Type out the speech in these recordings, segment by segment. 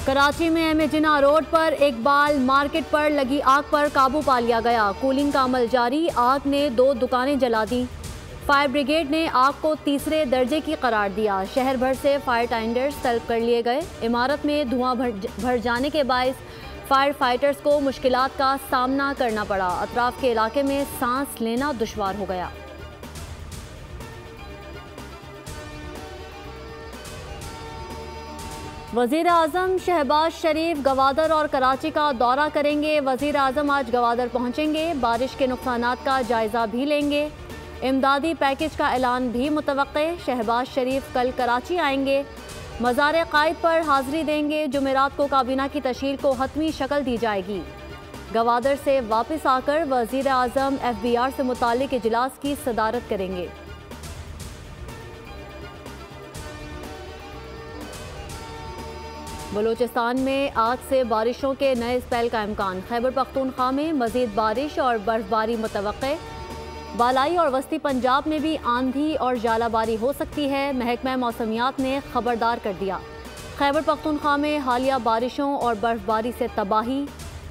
कराची में M A Jinnah road पर Iqbal market पर लगी आग पर काबू पा लिया गया। कूलिंग का अमल जारी, आग ने 2 दुकानें जला दी। फायर ब्रिगेड ने आग को तीसरे दर्जे की करार दिया। शहर भर से फायर टेंडर्स तलब कर लिए गए। इमारत में धुआं भर जाने के बायस फायर फाइटर्स को मुश्किलात का सामना करना पड़ा। अतराफ के इलाके में सांस लेना दुश्वार हो गया। वज़ीर आज़म शहबाज शरीफ गवादर और कराची का दौरा करेंगे। वज़ीर आज़म आज गवादर पहुंचेंगे, बारिश के नुकसानात का जायजा भी लेंगे। इमदादी पैकेज का ऐलान भी मुतवक्के। शहबाज शरीफ कल कराची आएंगे, मज़ार क़ाइद पर हाज़िरी देंगे। जुमेरात को काबीना की तश्कील को हतमी शक्ल दी जाएगी। गवादर से वापस आकर वज़ीर आज़म FBR से मुताल्लिक़ इजलास की सदारत करेंगे। बलूचिस्तान में आज से बारिशों के नए स्पेल का इम्कान। खैबर पख्तूनख्वा में मज़ीद बारिश और बर्फबारी मुतवक्के। बालाई और वस्ती पंजाब में भी आंधी और जालाबारी हो सकती है। महकमा मौसमियात ने खबरदार कर दिया। खैबर पख्तूनख्वा में हालिया बारिशों और बर्फबारी से तबाही।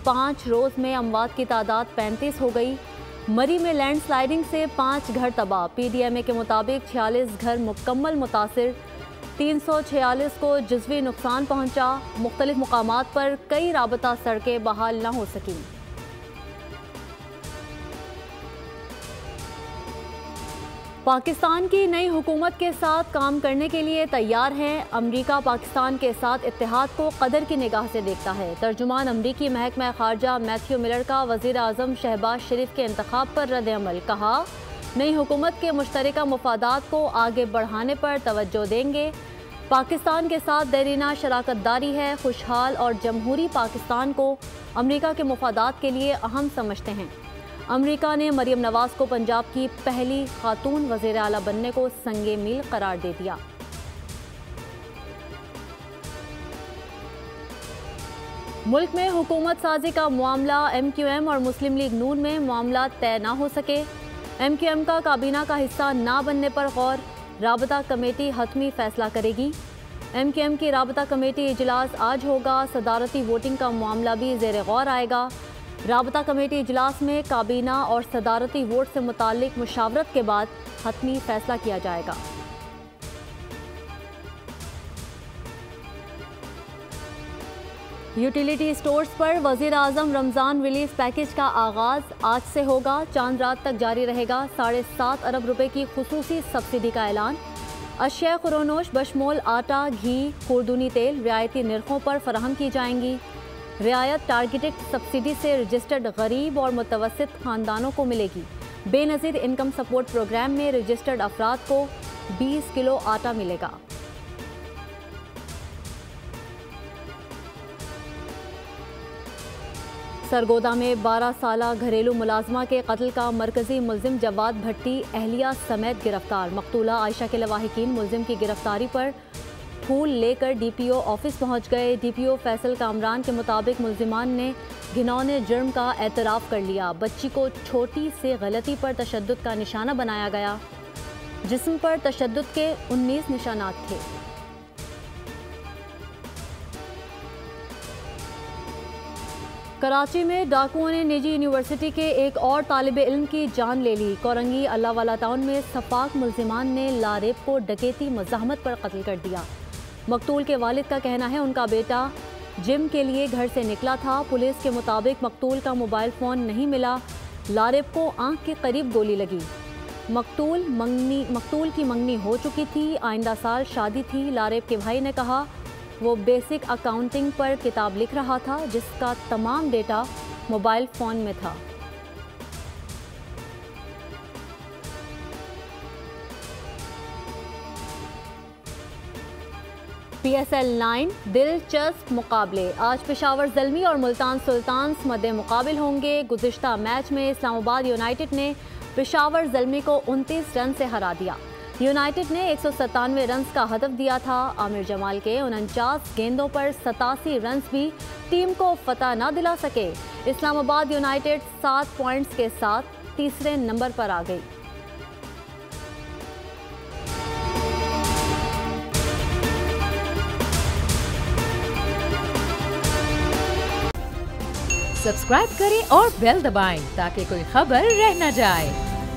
5 रोज़ में अमवात की तादाद 35 हो गई। मरी में लैंडस्लाइडिंग से 5 घर तबाह। PDMA के मुताबिक 46 घर मुकम्मल मुतासिर। 346 को जुज़वी नुकसान पहुंचा। मुख्तलिफ मुकामात पर कई राबता सड़कें बहाल न हो सकीं। पाकिस्तान की नई हुकूमत के साथ काम करने के लिए तैयार है। अमरीका पाकिस्तान के साथ इत्तेहाद को कदर की निगाह से देखता है। तर्जुमान अमरीकी महकमा खारजा मैथ्यू मिलर का वज़ीर आज़म शहबाज शरीफ के इंतखाब पर रद्द-ए-अमल। कहा, नई हुकूमत के मुश्तरका मफादात को आगे बढ़ाने पर तवज्जो देंगे। पाकिस्तान के साथ देरीना शराकतदारी है। खुशहाल और जमहूरी पाकिस्तान को अमरीका के मफादात के लिए अहम समझते हैं। अमरीका ने मरियम नवाज को पंजाब की पहली खातून वज़ीर आला बनने को संगे मील करार दे दिया। मुल्क में हुकूमत साजी का मामला। MQM और मुस्लिम लीग नून में मामला तय न हो सके। MQM का काबीना का हिस्सा ना बनने पर गौर। राबता कमेटी हतमी फैसला करेगी। MQM की राबता कमेटी इजलास आज होगा। सदारती वोटिंग का मामला भी ज़ेर गौर आएगा। राबता कमेटी इजलास में काबीना और सदारती वोट से मुताल्लिक मुशावरत के बाद हतमी फैसला किया जाएगा। यूटिलिटी स्टोर्स पर वज़ीर आज़म रमज़ान रिलीफ पैकेज का आगाज़ आज से होगा। चांद रात तक जारी रहेगा। 7.5 अरब रुपए की खुसूसी सब्सिडी का ऐलान। अशिया खुरोनोश बशमोल आटा, घी, खुर्दूनी तेल रियायती निर्खों पर फराहम की जाएंगी। रियायत टारगेटेड सब्सिडी से रजिस्टर्ड गरीब और मुतवस्सित ख़ानदानों को मिलेगी। बेनज़ीर इनकम सपोर्ट प्रोग्राम में रजिस्टर्ड अफराद को 20 किलो आटा मिलेगा। सरगोदा में 12 साला घरेलू मुलाजमा के कत्ल का मरकजी मुलजिम जवाद भट्टी अहलिया समेत गिरफ्तार। मकतूला आयशा के लवाहिकीन मुलजिम की गिरफ्तारी पर फूल लेकर DPO ऑफिस पहुंच गए। DPO फैसल कामरान के मुताबिक मुलजिमान ने घिनौने जुर्म का एतराफ़ कर लिया। बच्ची को छोटी से गलती पर तशद्दुद का निशाना बनाया गया। जिस्म पर तशद्दुद के 19 निशानात थे। कराची में डाकुओं ने निजी यूनिवर्सिटी के एक और तालिबे इल्म की जान ले ली। कोरंगी अल्लाहवाला टाउन में सफाक मुलजिमान ने लारेब को डकैती मज़ाहमत पर कत्ल कर दिया। मकतूल के वालिद का कहना है उनका बेटा जिम के लिए घर से निकला था। पुलिस के मुताबिक मकतूल का मोबाइल फ़ोन नहीं मिला। लारेब को आंख के करीब गोली लगी। मकतूल की मंगनी हो चुकी थी। आइंदा साल शादी थी। लारेब के भाई ने कहा वो बेसिक अकाउंटिंग पर किताब लिख रहा था जिसका तमाम डेटा मोबाइल फ़ोन में था। PSL 9 दिलचस्प मुकाबले। आज पेशावर ज़ल्मी और मुल्तान सुल्तान्स मद्दे मुकाबिल होंगे। गुज़िश्ता मैच में इस्लामाबाद यूनाइटेड ने पेशावर ज़ल्मी को 29 रन से हरा दिया। यूनाइटेड ने 197 रन का हदफ दिया था। आमिर जमाल के 49 गेंदों पर 87 रन भी टीम को फतह न दिला सके। इस्लामाबाद यूनाइटेड 7 पॉइंट्स के साथ तीसरे नंबर पर आ गई। सब्सक्राइब करें और बेल दबाएं ताकि कोई खबर रह न जाए।